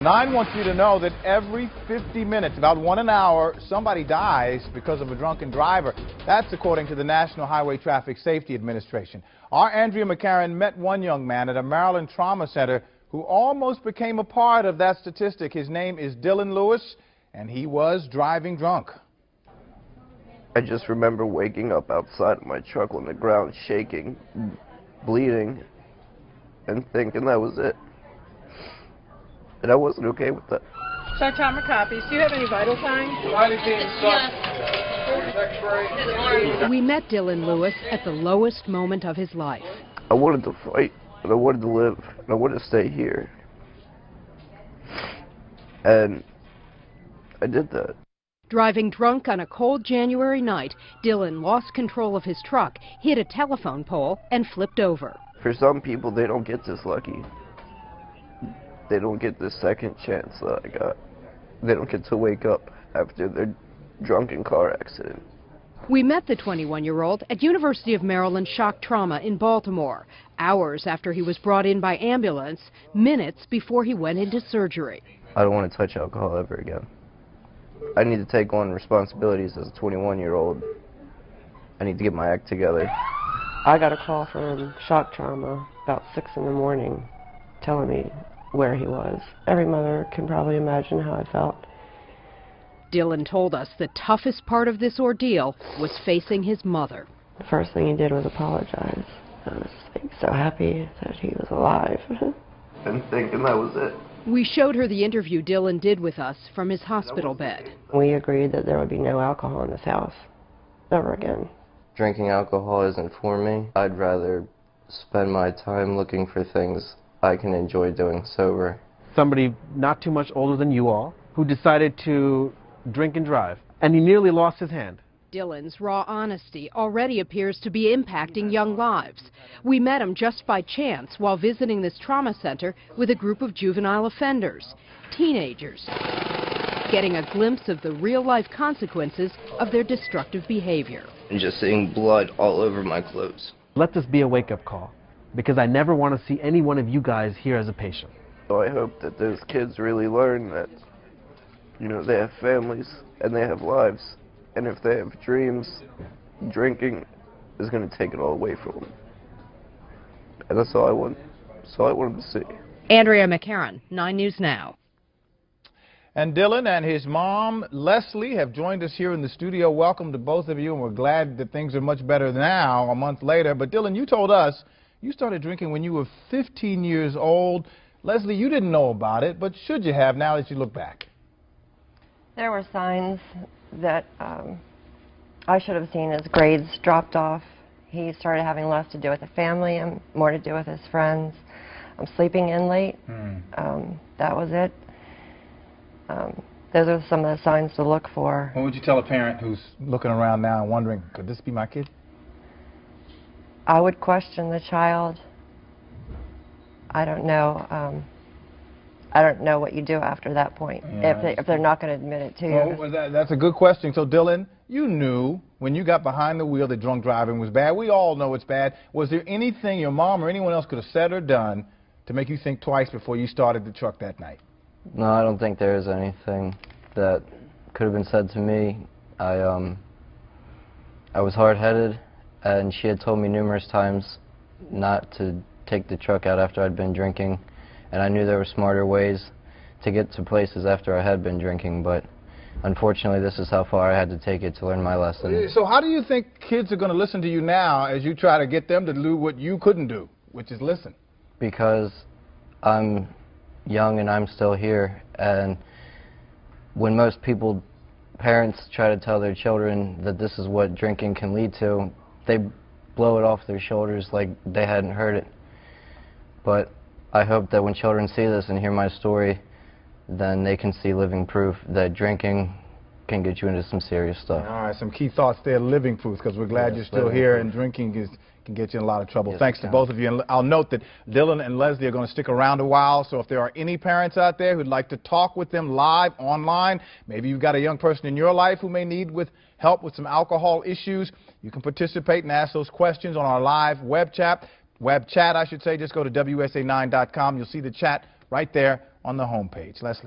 9 wants you to know that every 50 minutes, about 1 an hour, somebody dies because of a drunken driver. That's according to the National Highway Traffic Safety Administration. Our Andrea McCarran met one young man at a Maryland trauma center who almost became a part of that statistic. His name is Dillon Lewis, and he was driving drunk. I just remember waking up outside of my truck on the ground, shaking, bleeding, and thinking that was it. And I wasn't okay with that. Shock trauma copies. Do you have any vital signs? We met Dillon Lewis at the lowest moment of his life. I wanted to fight, and I wanted to live, and I wanted to stay here. And I did that. Driving drunk on a cold January night, Dillon lost control of his truck, hit a telephone pole, and flipped over. For some people, they don't get this lucky. They don't get the second chance that I got. They don't get to wake up after their drunken car accident. We met the 21-year-old at University of Maryland Shock Trauma in Baltimore, hours after he was brought in by ambulance, minutes before he went into surgery. I don't want to touch alcohol ever again. I need to take on responsibilities as a 21-year-old. I need to get my act together. I got a call from Shock Trauma about 6 in the morning telling me where he was. Every mother can probably imagine how I felt. Dillon told us the toughest part of this ordeal was facing his mother. The first thing he did was apologize. I was so happy that he was alive. And thinking that was it. We showed her the interview Dillon did with us from his hospital bed. We agreed that there would be no alcohol in this house ever again. Drinking alcohol isn't for me. I'd rather spend my time looking for things I can enjoy doing sober. Somebody not too much older than you all who decided to drink and drive, and he nearly lost his hand. Dillon's raw honesty already appears to be impacting young lives. We met him just by chance while visiting this trauma center with a group of juvenile offenders, teenagers, getting a glimpse of the real-life consequences of their destructive behavior. And just seeing blood all over my clothes. Let this be a wake-up call, because I never want to see any one of you guys here as a patient. So I hope that those kids really learn that, you know, they have families and they have lives. And if they have dreams, drinking is going to take it all away from them. And that's all I want. That's all I want them to see. Andrea McCarran, 9 News Now. And Dillon and his mom, Leslie, have joined us here in the studio. Welcome to both of you, and we're glad that things are much better now, a month later. But Dillon, you told us you started drinking when you were 15 years old. Leslie, you didn't know about it, but should you have now that you look back? There were signs that I should have seen. His grades dropped off. He started having less to do with the family and more to do with his friends. I'm sleeping in late. That was it. Those are some of the signs to look for. What would you tell a parent who's looking around now and wondering, could this be my kid? I would question the child. I don't know. I don't know what you do after that point, if they're not going to admit it to you. Well, that's a good question. So, Dillon, you knew when you got behind the wheel that drunk driving was bad. We all know it's bad. Was there anything your mom or anyone else could have said or done to make you think twice before you started the truck that night? No, I don't think there is anything that could have been said to me. I was hard-headed, and she had told me numerous times not to take the truck out after I'd been drinking. And I knew there were smarter ways to get to places after I had been drinking, but unfortunately this is how far I had to take it to learn my lesson. So how do you think kids are going to listen to you now as you try to get them to do what you couldn't do, which is listen? Because I'm young and I'm still here, and when most people, parents, try to tell their children that this is what drinking can lead to, they blow it off their shoulders like they hadn't heard it. But I hope that when children see this and hear my story, then they can see living proof that drinking can get you into some serious stuff. All right, some key thoughts there, living proof, because we're glad you're still here, and drinking can get you in a lot of trouble. Yes, thanks to both of you. And I'll note that Dillon and Leslie are going to stick around a while, so if there are any parents out there who'd like to talk with them live, online, maybe you've got a young person in your life who may need help with some alcohol issues, you can participate and ask those questions on our live web chat, just go to WSA9.com. You'll see the chat right there on the homepage. Leslie.